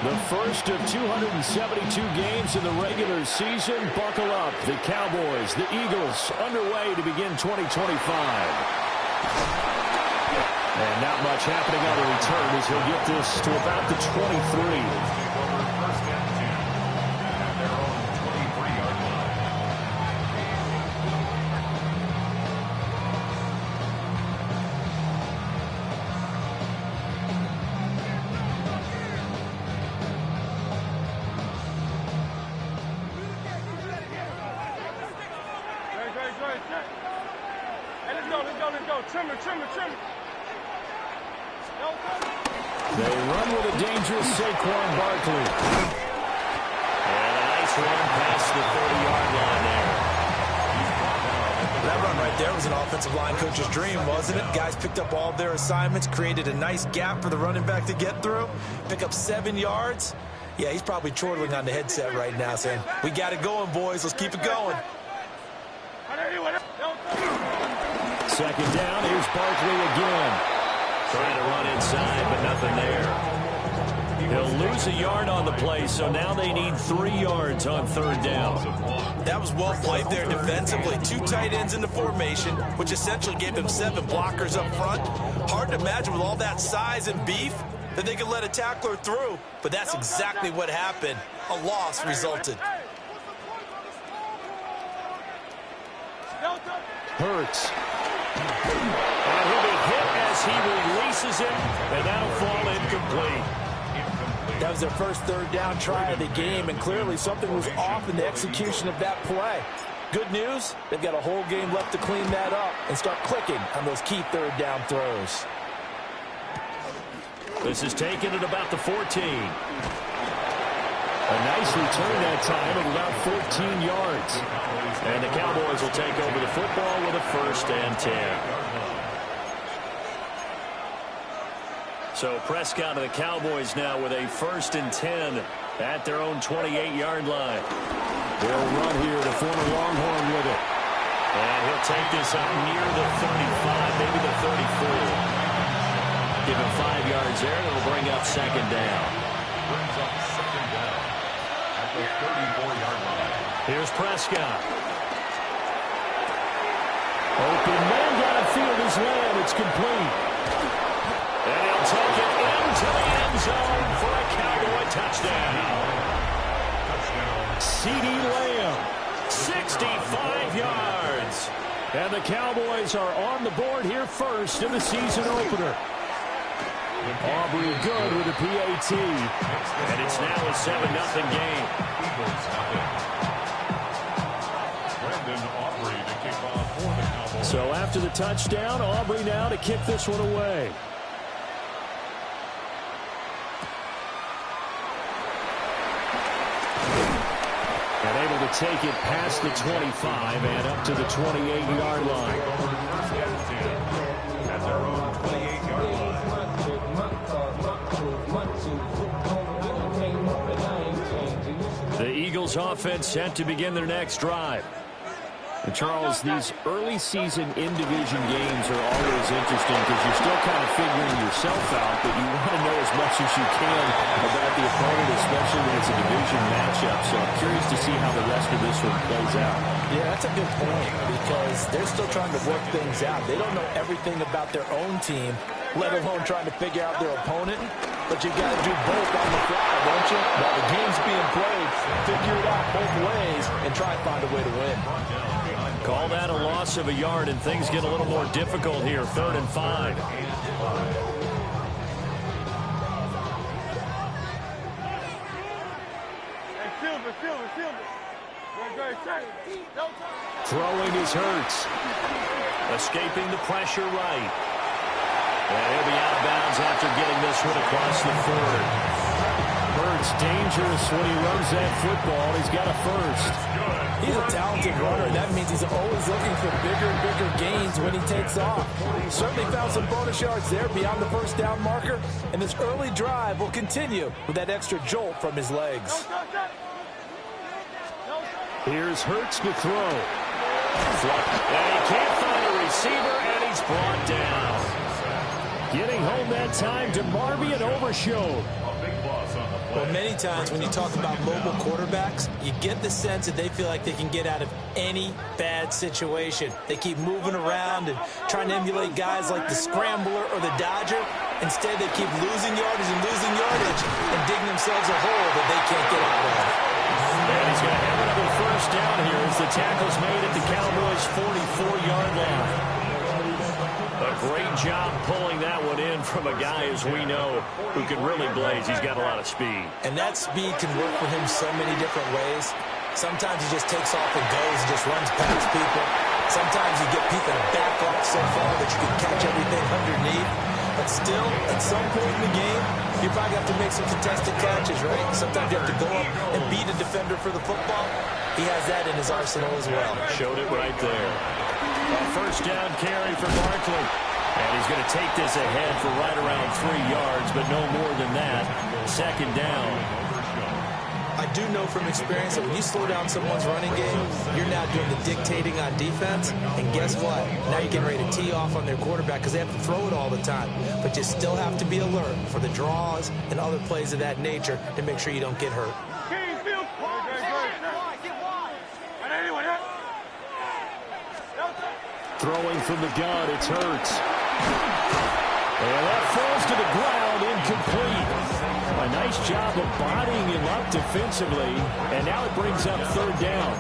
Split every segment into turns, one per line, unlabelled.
The first of 272 games in the regular season. Buckle up. The Cowboys, the Eagles, underway to begin 2025. And not much happening on the return as he'll get this to about the 23. They run with a dangerous Saquon Barkley. And a nice run past the 30-yard line there.
That run right there was an offensive line coach's dream, wasn't it? Guys picked up all of their assignments, created a nice gap for the running back to get through, pick up 7 yards. Yeah, he's probably chortling on the headset right now saying, we got it going, boys. Let's keep it going.
Second down, here's Barkley again. Trying to run inside, but nothing there. He'll lose a yard on the play, so now they need 3 yards on third down.
That was well played there defensively. 2 tight ends in the formation, which essentially gave him 7 blockers up front. Hard to imagine with all that size and beef that they could let a tackler through, but that's exactly what happened. A loss resulted.
Hurts. And he'll be hit as he releases it, and that'll fall incomplete.
That was their first third down try of the game, and clearly something was off in the execution of that play. Good news, they've got a whole game left to clean that up and start clicking on those key third down throws.
This is taken at about the 14. A nice return that time of about 14 yards. And the Cowboys will take over the football with a 1st and 10. So Prescott and the Cowboys now with a 1st and 10 at their own 28-yard line. They'll run here, the former Longhorn with it. And he'll take this up near the 35, maybe the 34. Give him 5 yards there, and it'll bring up 2nd down.
Brings up 2nd down at the 34-yard line.
Here's Prescott. Open man downfield is Lamb. It's complete. And he'll take it into the end zone for a Cowboy touchdown. CeeDee Lamb, 65 yards. And the Cowboys are on the board here first in the season opener. Aubrey good with a PAT. And it's now a 7-0 game. So after the touchdown, Aubrey now to kick this one away. And able to take it past the 25 and up to the 28-yard line.
At their own 28-yard line.
The Eagles offense set to begin their next drive. And Charles, these early season in-division games are always interesting because you're still kind of figuring yourself out, but you want to know as much as you can about the opponent, especially when it's a division matchup. So I'm curious to see how the rest of this one plays out.
Yeah, that's a good point because they're still trying to work things out. They don't know everything about their own team, let alone trying to figure out their opponent. But you got to do both on the fly, don't you? While the game's being played, figure it out both ways and try and find a way to win.
Call that a loss of a yard, and things get a little more difficult here. 3rd and 5. Throwing is Hurts. Escaping the pressure right. And he'll be out of bounds after getting this one across the 3rd. Hurts dangerous when he runs that football. He's got a 1st.
He's a talented runner. That means he's always looking for bigger and bigger gains when he takes off. Certainly found some bonus yards there beyond the 1st down marker. And this early drive will continue with that extra jolt from his legs.
Here's Hurts to throw. And he can't find a receiver, and he's brought down. Getting home that time to Marvin Overshown.
on the play.
Well, many times when you talk about mobile quarterbacks, you get the sense that they feel like they can get out of any bad situation. They keep moving around and trying to emulate guys like the Scrambler or the Dodger. Instead, they keep losing yardage and digging themselves a hole that they can't get out of.
And he's going to have another first down here as the tackle's made at the Cowboys' 44-yard line. A great job pulling that one in from a guy, as we know, who can really blaze. He's got a lot of speed.
And that speed can work for him so many different ways. Sometimes he just takes off and goes and just runs past people. Sometimes you get people to back off so far that you can catch everything underneath. But still, at some point in the game, you probably have to make some contested catches, right? Sometimes you have to go up and beat a defender for the football. He has that in his arsenal as well.
Showed it right there. A first down carry for Barkley. And he's going to take this ahead for right around 3 yards, but no more than that. Second down.
I do know from experience that when you slow down someone's running game, you're now doing the dictating on defense. And guess what? Now you're getting ready to tee off on their quarterback because they have to throw it all the time. But you still have to be alert for the draws and other plays of that nature to make sure you don't get hurt.
Throwing from the gun, it's Hurts. And that falls to the ground, incomplete. A nice job of bodying him up defensively, and now it brings up third down.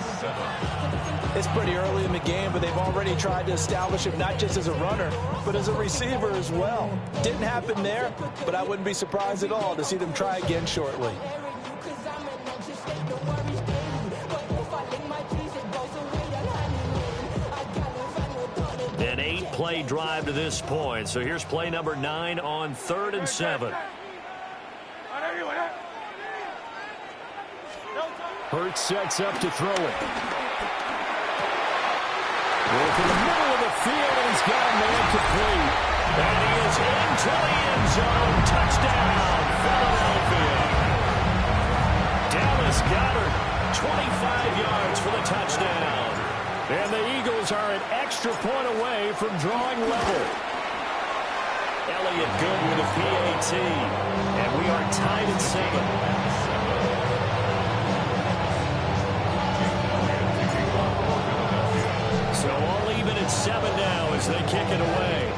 It's pretty early in the game, but they've already tried to establish him not just as a runner, but as a receiver as well. Didn't happen there, but I wouldn't be surprised at all to see them try again shortly.
An 8-play drive to this point. So here's play number 9 on 3rd and 7. Hurts sets up to throw it. Well, to the middle of the field, and he's got a man complete. And he is into the end zone. Touchdown, Philadelphia. Dallas Goedert, 25 yards for the touchdown. And the Eagles are an extra point away from drawing level. Elliott good with a PAT. And we are tied at 7. So all even at 7 now as they kick it away.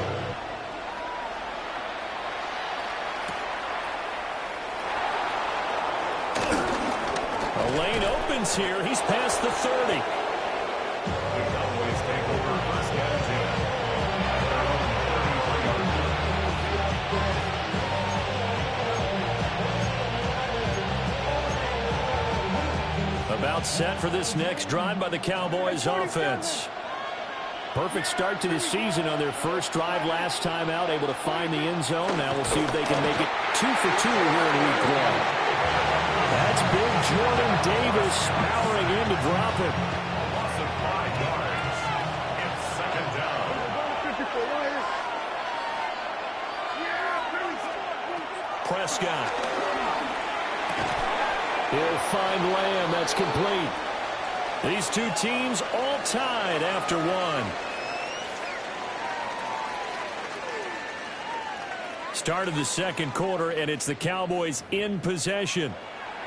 A lane opens here. He's past the 30.
The Cowboys take over first and 10.
About set for this next drive by the Cowboys offense. Perfect start to the season on their first drive last time out, able to find the end zone. Now we'll see if they can make it 2 for 2 here in week 1. That's big Jordan Davis powering in to drop it.
Loss of 5 yards. It's second down.
Prescott. He'll find Lamb. That's complete. These two teams all tied after 1. Start of the second quarter, and it's the Cowboys in possession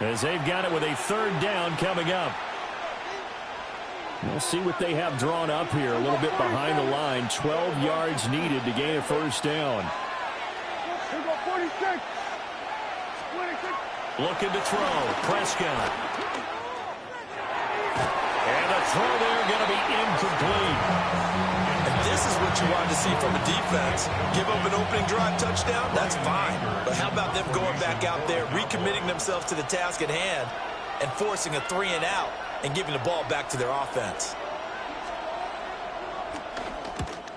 as they've got it with a third down coming up. We'll see what they have drawn up here. A little bit behind the line. 12 yards needed to gain a first down. Looking to throw. Prescott. And the throw there going to be incomplete.
And this is what you wanted to see from a defense. Give up an opening drive touchdown, that's fine. But how about them going back out there, recommitting themselves to the task at hand, and forcing a 3-and-out and giving the ball back to their offense.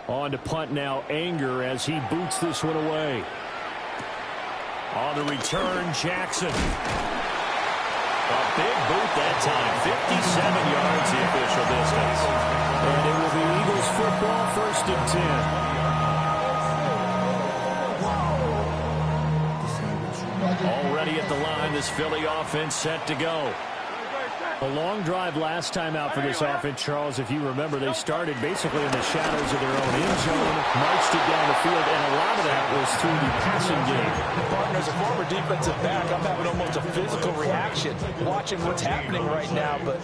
On to punt now, Anger, as he boots this one away. On the return, Jackson. A big boot that time, 57 yards the official distance. And it will be Eagles football, 1st and 10. Already at the line, this Philly offense set to go. A long drive last time out for this offense, Charles. If you remember, they started basically in the shadows of their own end zone, marched it down the field, and a lot of that was through the passing game.
Partner, as a former defensive back, I'm having almost a physical reaction watching what's happening right now. But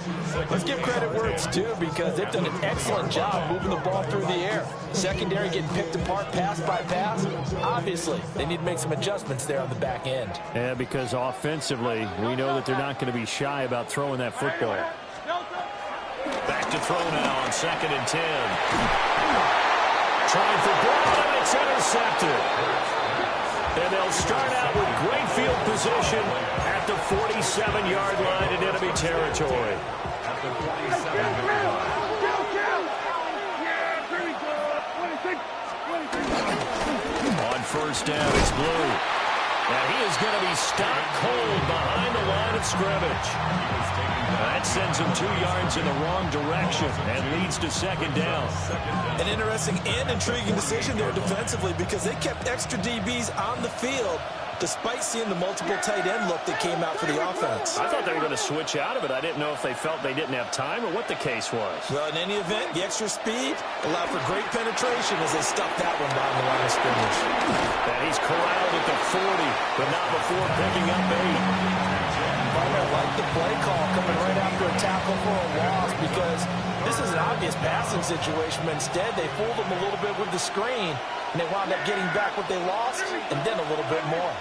let's give credit where it's due, because they've done an excellent job moving the ball through the air. Secondary getting picked apart pass by pass. Obviously, they need to make some adjustments there on the back end.
Yeah, because offensively, we know that they're not going to be shy about throwing that football.
Back to throw now on 2nd and 10.
Trying for Brown, and it's intercepted. And they'll start out with great field position at the 47-yard line in enemy territory.
At the 47-yard line.
On first down, it's Blue. And he is going to be stopped cold behind the line of scrimmage. That sends him 2 yards in the wrong direction and leads to 2nd down.
An interesting and intriguing decision there defensively, because they kept extra DBs on the field despite seeing the multiple tight end look that came out for the offense.
I thought they were going to switch out of it. I didn't know if they felt they didn't have time or what the case was.
Well, in any event, the extra speed allowed for great penetration as they stuffed that one behind the line of scrimmage.
And he's corralled at the 40, but not before picking up 8.
I like the play call coming right after a tackle for a loss, because this is an obvious passing situation, but instead they fooled them a little bit with the screen, and they wound up getting back what they lost and then a little bit more.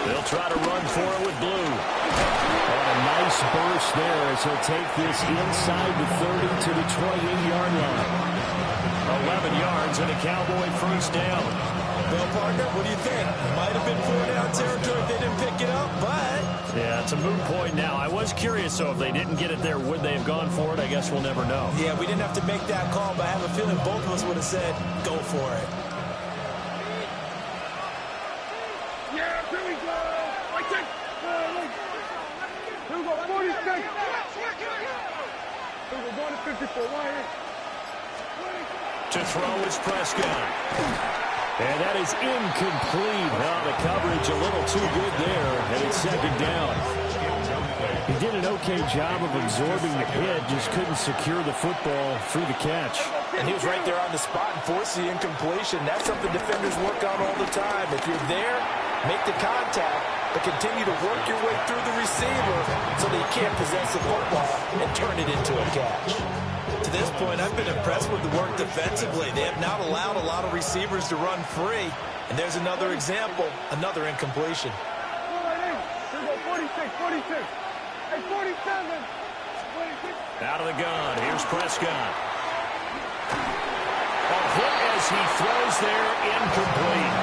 They'll try to run for it with Blue. And a nice burst there as he'll take this inside the 30 to the 28-yard line. 11 yards and a Cowboy first down.
Well, partner, what do you think? Might have been 4-down territory if they didn't pick it up, but...
Yeah, it's a moot point now. I was curious, so if they didn't get it there, would they have gone for it? I guess we'll never know.
Yeah, we didn't have to make that call, but I have a feeling both of us would have said, go for it.
Yeah, here we go. Like that. Here we go, 46. Here we go, going to 54. Right here.
To throw is Prescott. And that is incomplete. Oh, the coverage a little too good there, and it's 2nd down. He did an okay job of absorbing the hit, just couldn't secure the football through the catch.
And he was right there on the spot and forced the incompletion. That's something defenders work on all the time. If you're there, make the contact, but continue to work your way through the receiver so that you can't possess the football and turn it into a catch.
To this point, I've been impressed with the work defensively. They have not allowed a lot of receivers to run free. And there's another example, another incompletion.
Here we go, 46, 46. Hey, 47. 46.
Out of the gun, here's Prescott. A hit as he throws there, incomplete.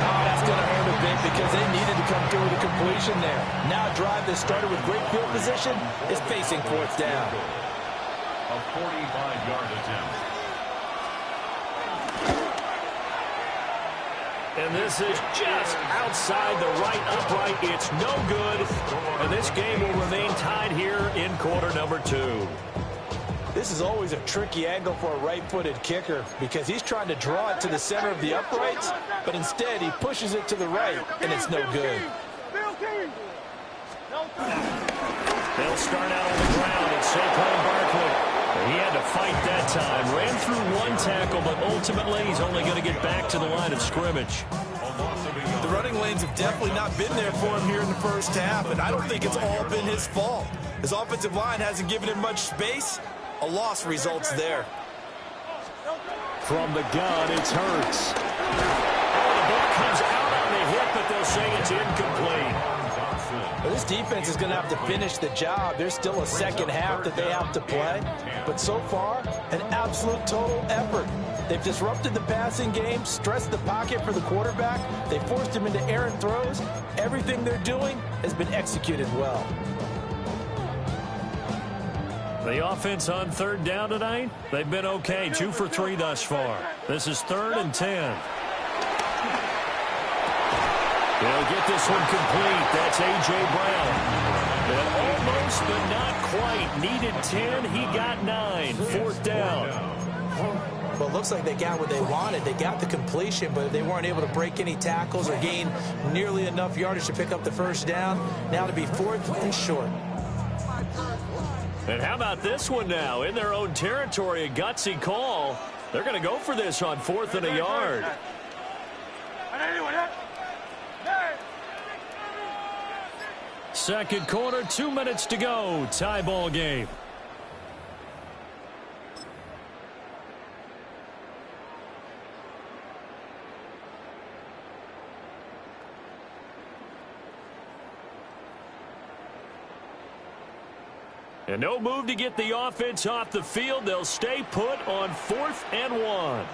Oh, that's going to hurt a bit because they needed to come through with a completion there. Now a drive that started with great field position is facing 4th down.
A 45-yard attempt.
And this is just outside the right upright. It's no good. And this game will remain tied here in quarter number 2.
This is always a tricky angle for a right-footed kicker because he's trying to draw it to the center of the uprights, but instead he pushes it to the right, and it's no good.
They'll start out on the ground. It's Saquon Barkley. He had to fight that time. Ran through one tackle, but ultimately he's only going to get back to the line of scrimmage.
The running lanes have definitely not been there for him here in the first half, and I don't think it's all been his fault. His offensive line hasn't given him much space. A loss results there.
From the gun, it's Hurts. Oh, the ball comes out on the hit, but they'll say it's incomplete.
Well, this defense is going to have to finish the job. There's still a second half that they have to play. But so far, an absolute total effort. They've disrupted the passing game, stressed the pocket for the quarterback. They forced him into errant throws. Everything they're doing has been executed well.
The offense on 3rd down tonight, they've been okay. 2 for 3 thus far. This is 3rd and 10. They'll get this one complete. That's A.J. Brown. And almost Close, but not quite. Needed 10. He got 9. Fourth down.
Well, it looks like they got what they wanted. They got the completion, but they weren't able to break any tackles or gain nearly enough yardage to pick up the first down. Now to be 4th and short.
And how about this one now? In their own territory, a gutsy call. They're going to go for this on 4th and a yard. Second quarter, 2 minutes to go. Tie ball game. And no move to get the offense off the field. They'll stay put on 4th and 1.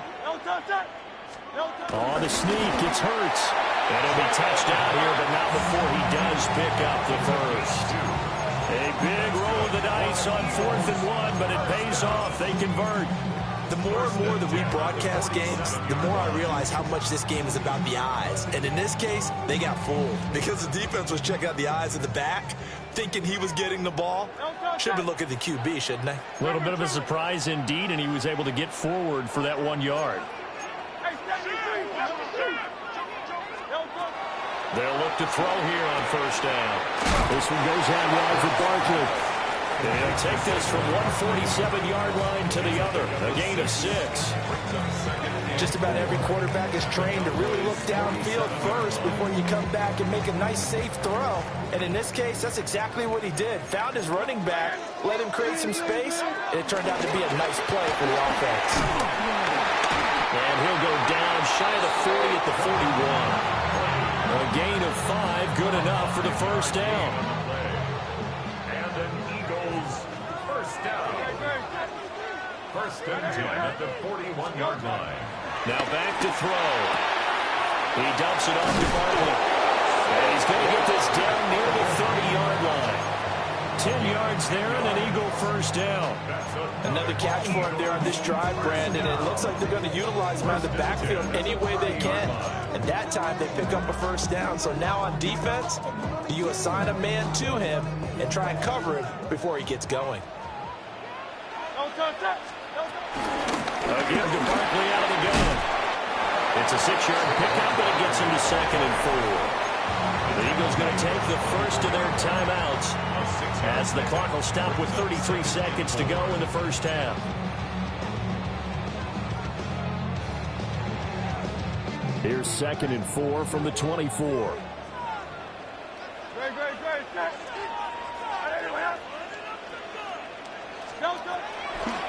On the sneak, it's Hurts. And he'll be touched out here, but not before he does pick up the first. A big roll of the dice on 4th and 1, but it pays off. They convert.
The more and more that we broadcast games, the more I realize how much this game is about the eyes. And in this case, they got fooled because the defense was checking out the eyes in the back, thinking he was getting the ball. Should be looking at the QB, shouldn't they?
A little bit of a surprise indeed, and he was able to get forward for that 1 yard. They'll look to throw here on first down. This one goes out wide for Barkley. And he'll take this from 147-yard line to the other. A gain of 6.
Just about every quarterback is trained to really look downfield first before you come back and make a nice, safe throw. And in this case, that's exactly what he did. Found his running back, let him create some space, and it turned out to be a nice play for the offense.
And he'll go down shy of the 40 at the 41. A gain of 5, good enough for the first down.
And an Eagles first down. First and 10 at the 41-yard line.
Now back to throw. He dumps it off to Barkley. And he's going to get this down near the 30-yard line. 10 yards there and an Eagle first down.
Another catch for him there on this drive, Brandon. It looks like they're going to utilize him out of the backfield any way they can. And that time they pick up a first down. So now on defense, you assign a man to him and try and cover him before he gets going.
Again to Barkley out of the gun. It's a 6-yard pickup, but it gets him to 2nd and 4. The Eagles going to take the first of their timeouts as the clock will stop with 33 seconds to go in the first half. Here's 2nd and 4 from the 24.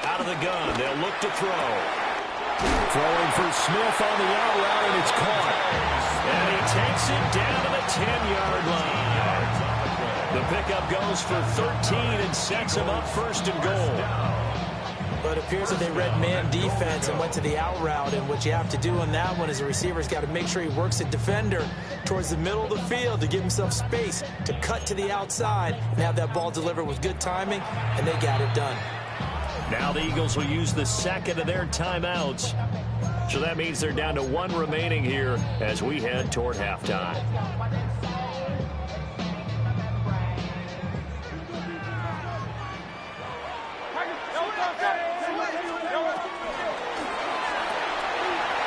Out of the gun, they'll look to throw. Throwing for Smith on the out route, and it's caught. And he takes it down to the 10-yard line. The pickup goes for 13 and sets him up 1st and goal.
But it appears that they read man defense and went to the out route, and what you have to do on that one is the receiver's got to make sure he works the defender towards the middle of the field to give himself space to cut to the outside and have that ball delivered with good timing, and they got it done.
Now the Eagles will use the second of their timeouts. So that means they're down to 1 remaining here as we head toward halftime.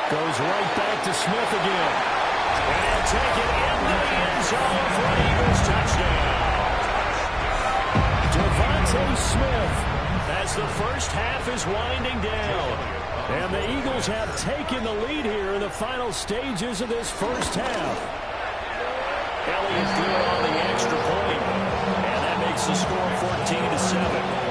Goes right back to Smith again. And he'll take it into the end zone for an Eagles touchdown. Devontae Smith, as the first half is winding down. And the Eagles have taken the lead here in the final stages of this first half. Elliott good on the extra point. And that makes the score 14-7.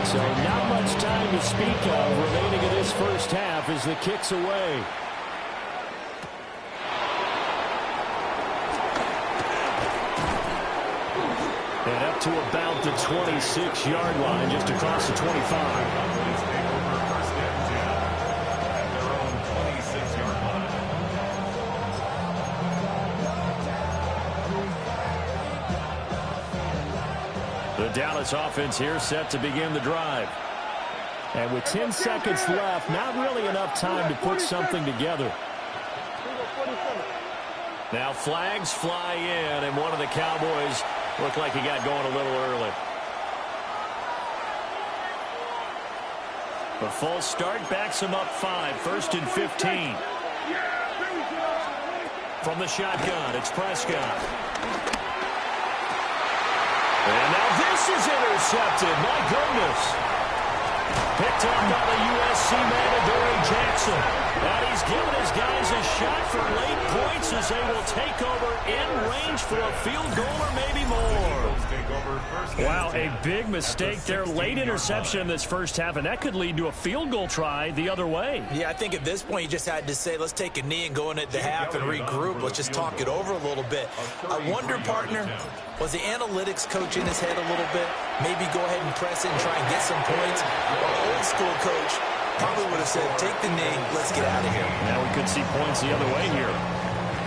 So not much time to speak of remaining in this first half as the kick's away. And up to about the 26-yard line, just across the 25. The Dallas offense here set to begin the drive. And with 10 seconds left, not really enough time to put something together. Now flags fly in, and one of the Cowboys looked like he got going a little early. The false start backs him up 5, 1st and 15. From the shotgun, it's Prescott. And now this is intercepted. My goodness. Picked up by the USC man, Adoree Jackson. And he's given his guys a shot for late points as they will take over in range for a field goal or maybe more. Wow, a big mistake there. Late interception in this first half, and that could lead to a field goal try the other way.
Yeah, I think at this point you just had to say, let's take a knee and go into the half and regroup. Let's just talk it over a little bit. I wonder, partner, was the analytics coach in his head a little bit? Maybe go ahead and press it and try and get some points? Or old school coach probably would have said, take the knee, let's get out of here.
Now we could see points the other way here.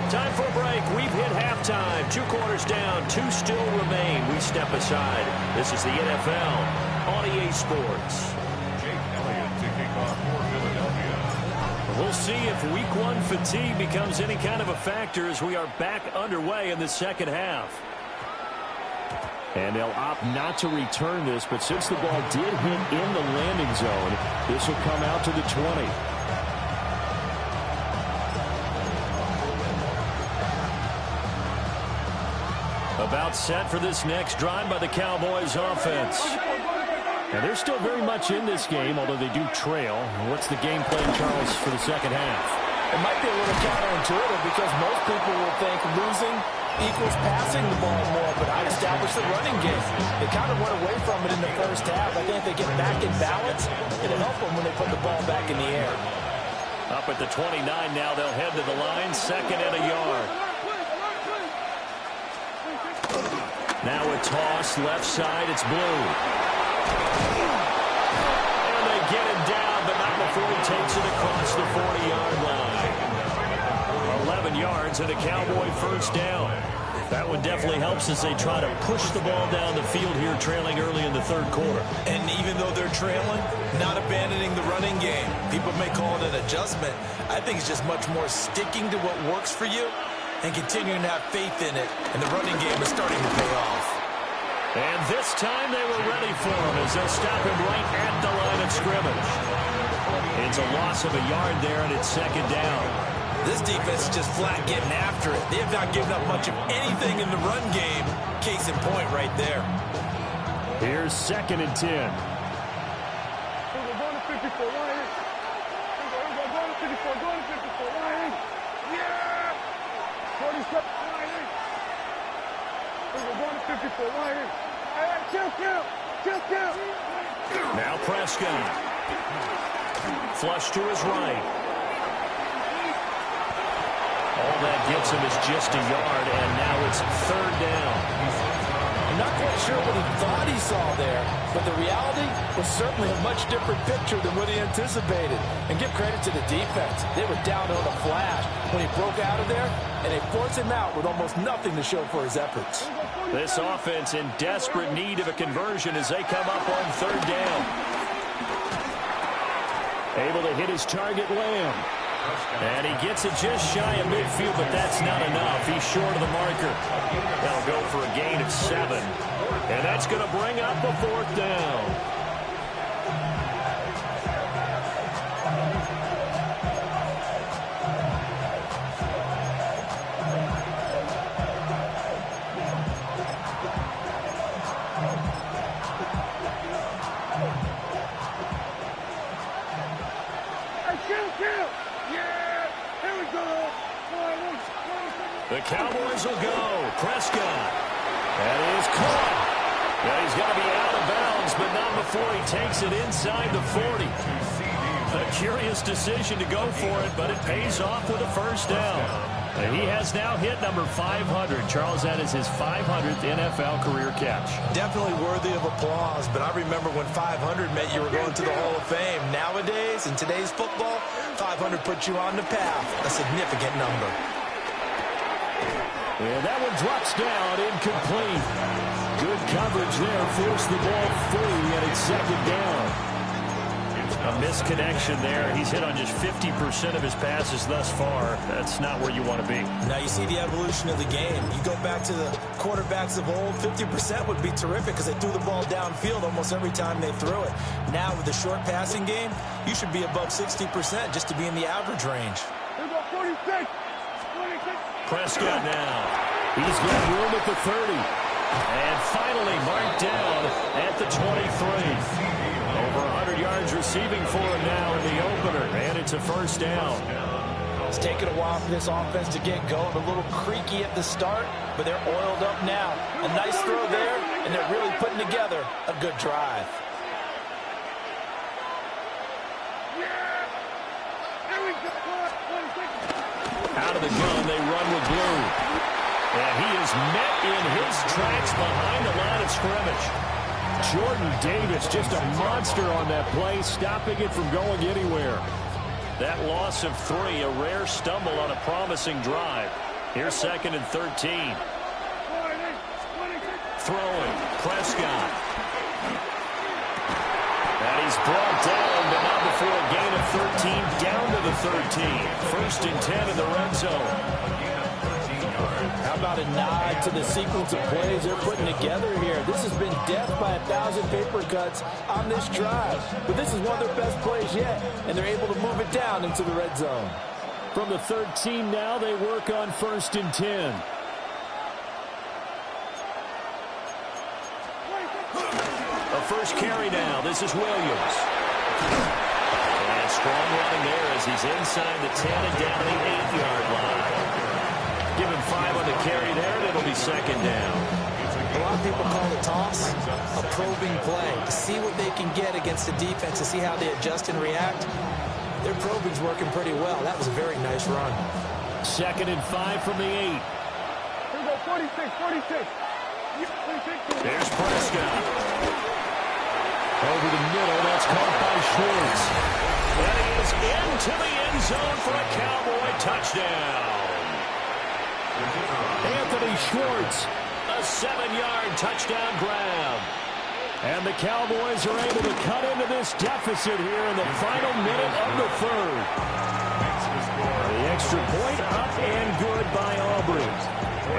Time for a break. We've hit halftime. 2 quarters down. 2 still remain. We step aside. This is the NFL on EA Sports.
Jake Elliott to kick off for Philadelphia.
We'll see if Week 1 fatigue becomes any kind of a factor as we are back underway in the second half. And they'll opt not to return this, but since the ball did hit in the landing zone, this will come out to the 20. About set for this next drive by the Cowboys offense. And they're still very much in this game, although they do trail. What's the game plan, Charles, for the second half?
It might be a little counterintuitive because most people will think losing equals passing the ball more, but I established the running game. They kind of went away from it in the first half. I think if they get back in balance, it'll help them when they put the ball back in the air.
Up at the 29 now, they'll head to the line, 2nd and a yard. Now a toss, left side, it's Blue. And they get him down, but not before he takes it across the 40-yard line. 11 yards and a Cowboy first down. That one definitely helps as they try to push the ball down the field here, trailing early in the third quarter.
And even though they're trailing, not abandoning the running game. People may call it an adjustment. I think it's just much more sticking to what works for you and continuing to have faith in it. And the running game is starting to pay off.
And this time they were ready for him as they'll stop him right at the line of scrimmage. It's a loss of a yard there, and it's 2nd down.
This defense is just flat getting after it. They have not given up much of anything in the run game. Case in point right there.
Here's 2nd and 10.
We're going to 54 Lions. We're going to 54. Going to 54 Lions. Yeah! 47 Lions. We're going to 54 Lions. All right, chill count. Chill count.
Now Prescott. Flush to his right. All that gets him is just a yard, and now it's 3rd down.
I'm not quite sure what he thought he saw there, but the reality was certainly a much different picture than what he anticipated. And give credit to the defense. They were down on a flash when he broke out of there, and they forced him out with almost nothing to show for his efforts.
This offense in desperate need of a conversion as they come up on 3rd down. Able to hit his target, Lamb. And he gets it just shy of midfield, but that's not enough. He's short of the marker. They'll go for a gain of 7. And that's going to bring up a 4th down. The Cowboys will go. Prescott. That is caught. Now he's going to be out of bounds, but not before he takes it inside the 40. A curious decision to go for it, but it pays off with a first down. He has now hit number 500. Charles, that is his 500th NFL career catch.
Definitely worthy of applause, but I remember when 500 meant you were going to the Hall of Fame. Nowadays, in today's football, 500 puts you on the path, a significant number.
And that one drops down, incomplete. Good coverage there, forced the ball free, and it's 2nd down.
It's
A misconnection there. He's hit on just 50% of his passes thus far. That's not where you want to be.
Now you see the evolution of the game. You go back to the quarterbacks of old, 50% would be terrific because they threw the ball downfield almost every time they threw it. Now with the short passing game, you should be above 60% just to be in the average range.
Here we go, 46.
Prescott now. He's got room at the 30. And finally marked down at the 23. Over 100 yards receiving for him now in the opener. And it's a first down.
It's taken a while for this offense to get going. A little creaky at the start, but they're oiled up now. A nice throw there, and they're really putting together a good drive.
Out of the gun, they run with Blue. And he is met in his tracks behind the line of scrimmage. Jordan Davis, just a monster on that play, stopping it from going anywhere. That loss of 3, a rare stumble on a promising drive. Here's 2nd and 13. Throwing, Prescott. And he's brought down, but not before a gain of 13, down to the 13. 1st and 10 in the red zone.
How about a nod to the sequence of plays they're putting together here? This has been death by 1,000 paper cuts on this drive. But this is one of their best plays yet, and they're able to move it down into the red zone.
From the 13 now, they work on 1st and 10. A first carry now. This is Williams. And strong running there as he's inside the 10 and down the 8-yard line. Give him 5 on the carry there, and it'll be 2nd down.
A lot of people call the toss a probing play, to see what they can get against the defense, to see how they adjust and react. Their probing's working pretty well. That was a very nice run.
2nd and 5 from the 8.
Here we go, 46.
There's Prescott. Over the middle, that's caught by Schwartz. And he is into the end zone for a Cowboy touchdown. Anthony Schwartz, a 7-yard touchdown grab. And the Cowboys are able to cut into this deficit here in the final minute of the 3rd. The extra point up and good by Aubrey.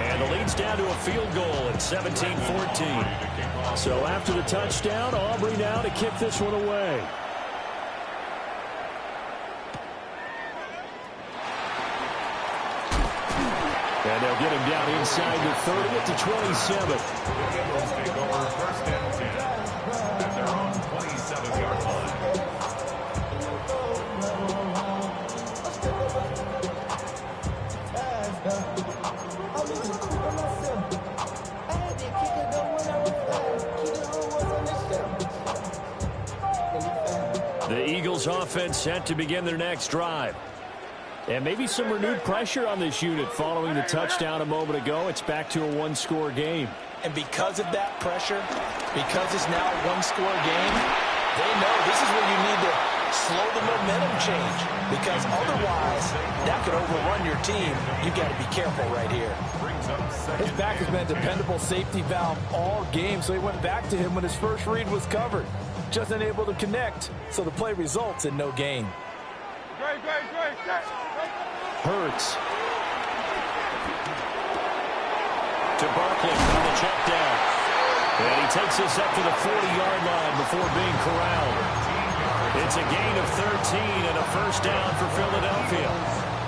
And the lead's down to a field goal at 17-14. So after the touchdown, Aubrey now to kick this one away. And they'll get him down inside the 30 at the 27.
Eagles take over 1st and 10 at their own 27-yard line.
The Eagles offense set to begin their next drive. And maybe some renewed pressure on this unit following the touchdown a moment ago. It's back to a 1-score game.
And because of that pressure, because it's now a 1-score game, they know this is where you need to slow the momentum change. Because otherwise, that could overrun your team. You've got to be careful right here. His back has been a dependable safety valve all game, so he went back to him when his first read was covered. Just unable to connect, so the play results in no gain.
Great.
Hurts. To Barkley on the check down. And he takes this up to the 40-yard line before being corralled. It's a gain of 13 and a first down for Philadelphia.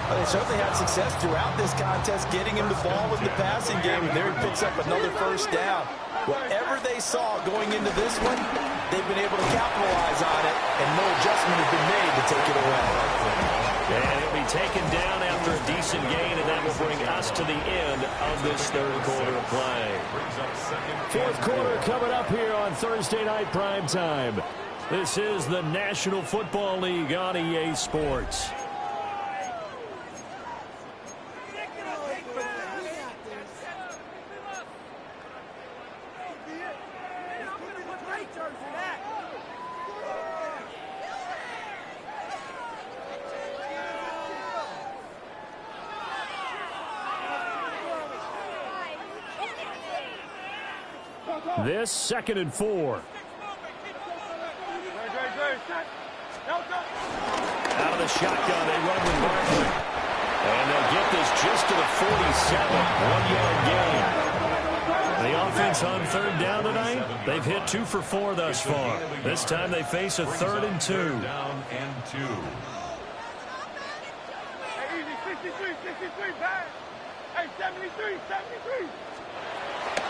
Well, they certainly had success throughout this contest getting him the ball in the passing game, and there he picks up another first down. Whatever they saw going into this one, they've been able to capitalize on it, and no adjustment has been made to take it away.
And he'll be taken down after a decent gain, and that will bring us to the end of this 3rd quarter of play. 4th quarter coming up here on Thursday Night Primetime. This is the National Football League on EA Sports. This 2nd and 4. Out of the shotgun, they run with Barkley. And they'll get this just to the 47, 1-yard gain. The offense on third down tonight, they've hit 2 for 4 thus far. This time they face a 3rd and 2.
Down and 2.
Hey, easy, 63, back. Hey, 73.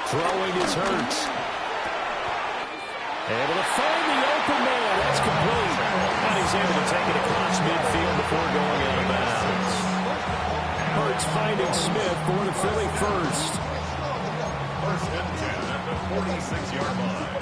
Throwing is Hurts. Able to find the open man. That's complete. And he's able to take it across midfield before going out of bounds. Hurts finding Smith for the Philly first.
First and 10 at the 46-yard line.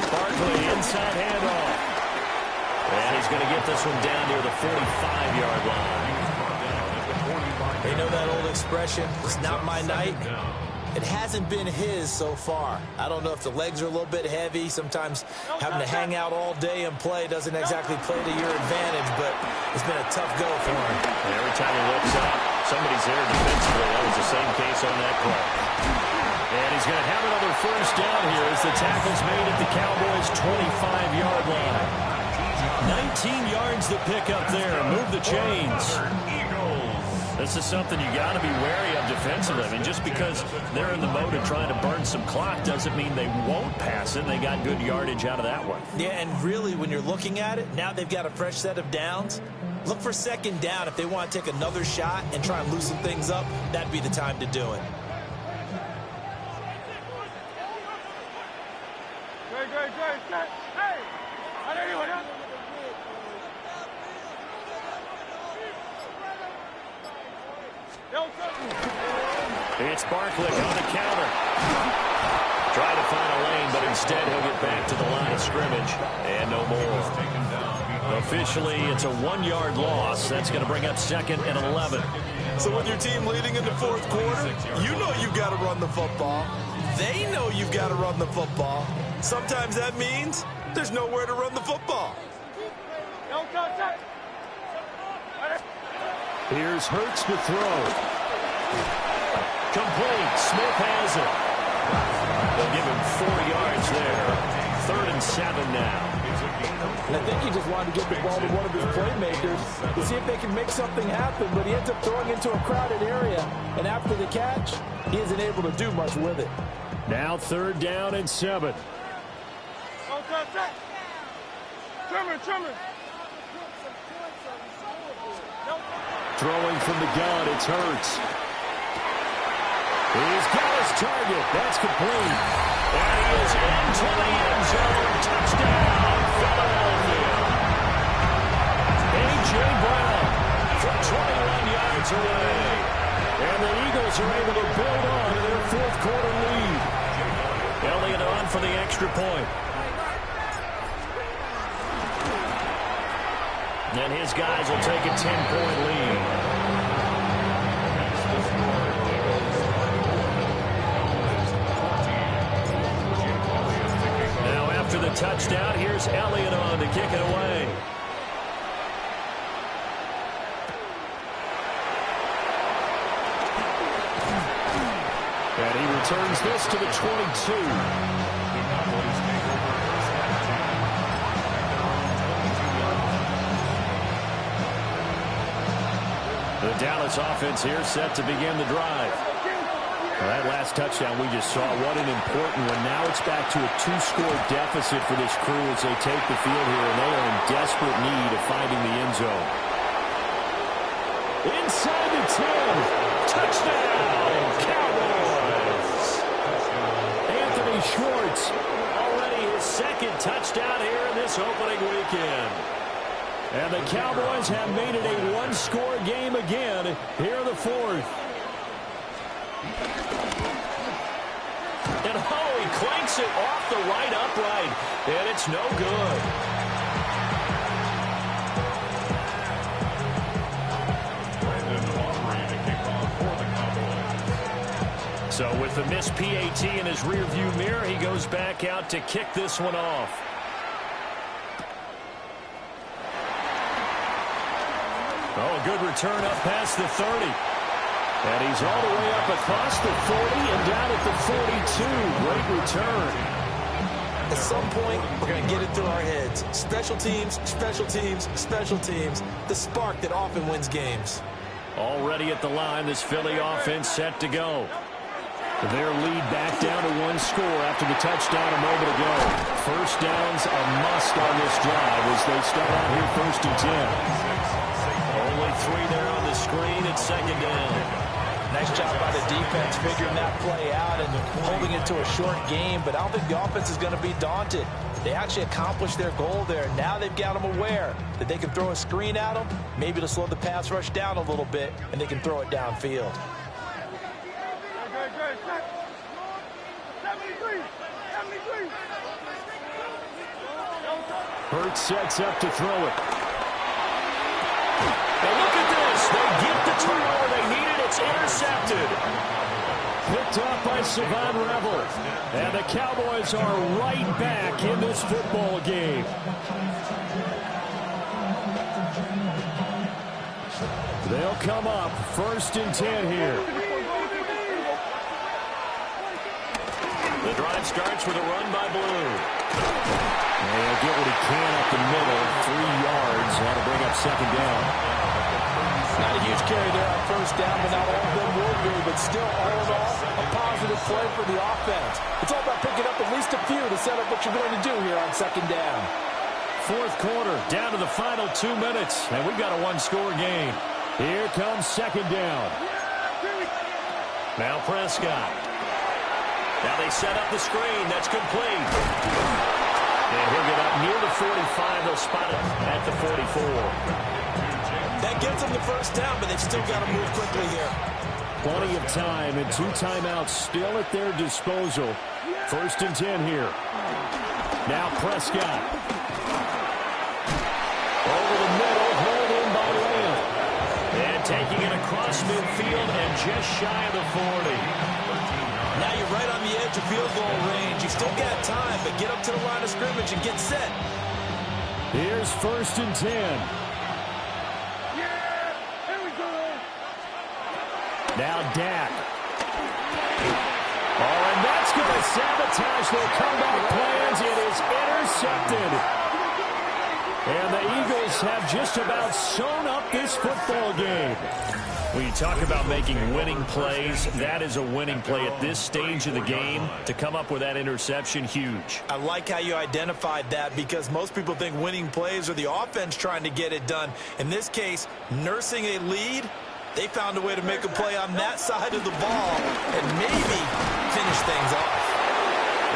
Barkley inside handoff. And he's going to get this one down near the 45-yard line.
They know that old expression, it's not my night. It hasn't been his so far. I don't know if the legs are a little bit heavy. Sometimes having to hang out all day and play doesn't exactly play to your advantage, but it's been a tough go for him.
And every time he looks up, somebody's there defensively. That was the same case on that play. And he's going to have another first down here as the tackle's made at the Cowboys' 25-yard line. 19 yards to pick up there. Move the chains. This is something you got to be wary of defensively. I mean, just because they're in the mode of trying to burn some clock doesn't mean they won't pass it. They got good yardage out of that one.
Yeah, and really, when you're looking at it, now they've got a fresh set of downs. Look for second down. If they want to take another shot and try and loosen things up, that'd be the time to do it.
Great. Hey! I know you want
It's Barkley on the counter. Try to find a lane, but instead he'll get back to the line of scrimmage. And no more. Officially, it's a 1-yard loss. That's going to bring up 2nd and 11.
So with your team leading in the fourth quarter, you know you've got to run the football. They know you've got to run the football. Sometimes that means there's nowhere to run the football.
Here's Hurts to throw. Complete. Smith has it. They'll give him 4 yards there. 3rd and 7 now.
And I think he just wanted to get the ball to one of his playmakers to see if they can make something happen, but he ends up throwing into a crowded area. And after the catch, he isn't able to do much with it.
Now 3rd down and 7.
Trimmer.
Throwing from the gun, it's Hurts. He's got his target. That's complete. And he is into the end zone. Touchdown, Philadelphia. A.J. Brown from 21 yards away. And the Eagles are able to build on to their 4th quarter lead. Elliott on for the extra point. And his guys will take a 10-point lead. Now after the touchdown, here's Elliott on to kick it away. And he returns this to the 22. The Dallas offense here set to begin the drive. That last touchdown we just saw, what an important one. Now it's back to a 2-score deficit for this crew as they take the field here, and they are in desperate need of finding the end zone. Inside the 10. Touchdown, Cowboys. Anthony Schwartz, already his 2nd touchdown here in this opening weekend. And the Cowboys have made it a 1-score game again here in the 4th. And he clanks it off the right upright, and it's no good. So with the missed PAT in his rearview mirror, he goes back out to kick this one off. Oh, a good return up past the 30. And he's all the way up across the 40 and down at the 42. Great return.
At some point, we're going to get it through our heads. Special teams, special teams, special teams. The spark that often wins games.
Already at the line, this Philly offense set to go. Their lead back down to one score after the touchdown a moment ago. First down's a must on this drive as they start out here 1st and 10. Only 3 there on the screen at 2nd down.
Nice job by the defense figuring that play out and holding it to a short game, but I don't think the offense is going to be daunted. They actually accomplished their goal there. Now they've got them aware that they can throw a screen at them, maybe to slow the pass rush down a little bit, and they can throw it downfield.
73.
Hurts sets up to throw it. And look at this. They get the turnover they needed. It's intercepted. Picked up by Savon Revel. And the Cowboys are right back in this football game. They'll come up 1st and 10 here. The drive starts with a run by Blue. And he'll get what he can up the middle. 3 yards. That'll bring up 2nd down.
Not a huge carry there on 1st down, but not all of them will be. But still, all in all, a positive play for the offense. It's all about picking up at least a few to set up what you're going to do here on 2nd down.
4th quarter, down to the final 2 minutes. And we've got a 1-score game. Here comes 2nd down. Now Prescott. Now they set up the screen. That's complete. And he'll get up near the 45. They'll spot it at the 44.
That gets them the 1st down, but they've still got to move quickly here.
Plenty of time and 2 timeouts still at their disposal. 1st and 10 here. Now Prescott. Over the middle, hauled in by Lamb. And taking it across midfield and just shy of the 40.
Now you're right on the edge of field goal range. You've still got time, but get up to the line of scrimmage and get set.
Here's 1st and 10. Now Dak. Oh, and that's going to sabotage their comeback plans. It is intercepted. And the Eagles have just about sewn up this football game. When you talk about making winning plays, that is a winning play at this stage of the game. To come up with that interception, huge.
I like how you identified that because most people think winning plays are the offense trying to get it done. In this case, nursing a lead, they found a way to make a play on that side of the ball and maybe finish things off.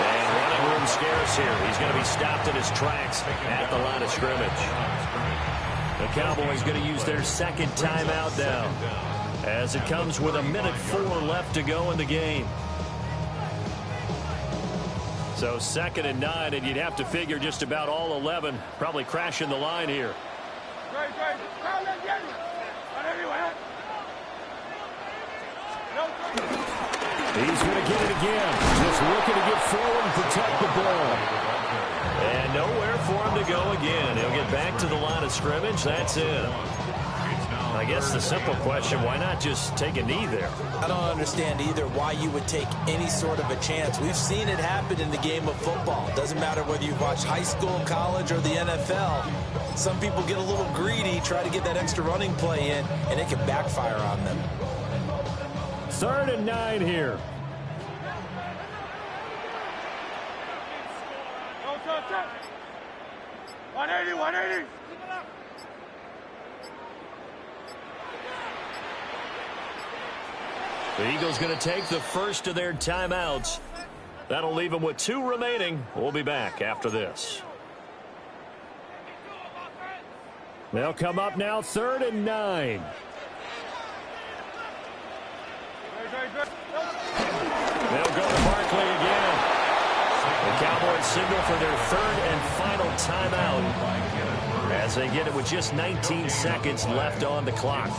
And running room scarce here. He's going to be stopped in his tracks at the line of scrimmage. The Cowboys going to use their 2nd timeout now as it comes with 1:04 left to go in the game. So 2nd and 9, and you'd have to figure just about all 11 probably crashing the line here. He's going to get it again. Just looking to get forward and protect the ball. And nowhere for him to go again. He'll get back to the line of scrimmage. That's it. I guess the simple question, why not just take a knee there?
I don't understand either why you would take any sort of a chance. We've seen it happen in the game of football. Doesn't matter whether you've watched high school, college, or the NFL. Some people get a little greedy, try to get that extra running play in, and it can backfire on them.
3rd and 9 here.
Go, 180, 180.
The Eagles going to take the first of their timeouts. That'll leave them with 2 remaining. We'll be back after this. They'll come up now 3rd and 9. They'll go to Barkley again. The Cowboys signal for their 3rd and final timeout as they get it with just 19 seconds left on the clock.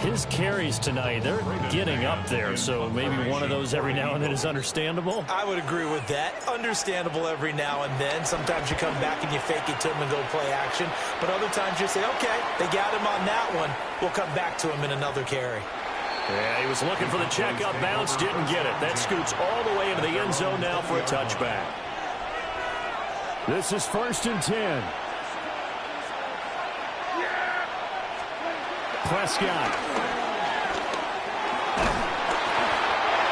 His carries tonight, they're getting up there, so maybe one of those every now and then is understandable.
I would agree with that. Understandable every now and then. Sometimes you come back and you fake it to him and go play action. But other times you say, okay, they got him on that one. We'll come back to him in another carry.
Yeah, he was looking for the checkup bounce, didn't get it. That scoots all the way into the end zone now for a touchback.
This is 1st and 10.
Prescott.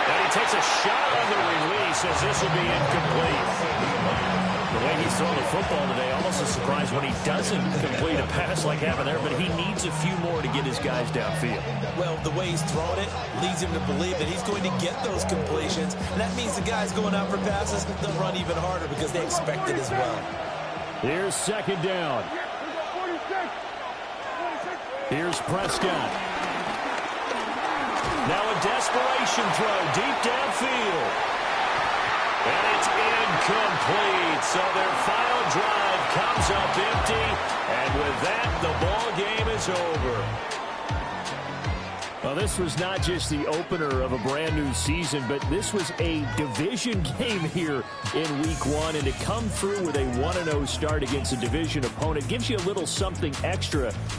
And he takes a shot on the release as this will be incomplete. The way he's throwing the football today, almost a surprise when he doesn't complete a pass like happened there, but he needs a few more to get his guys downfield.
Well, the way he's throwing it leads him to believe that he's going to get those completions. And that means the guys going out for passes, they'll run even harder because they expect it as well.
Here's 2nd down. Here's Prescott. Now a desperation throw deep downfield. And it's incomplete. So their final drive comes up empty. And with that, the ball game is over. Well, this was not just the opener of a brand new season, but this was a division game here in week 1. And to come through with a 1-0 start against a division opponent gives you a little something extra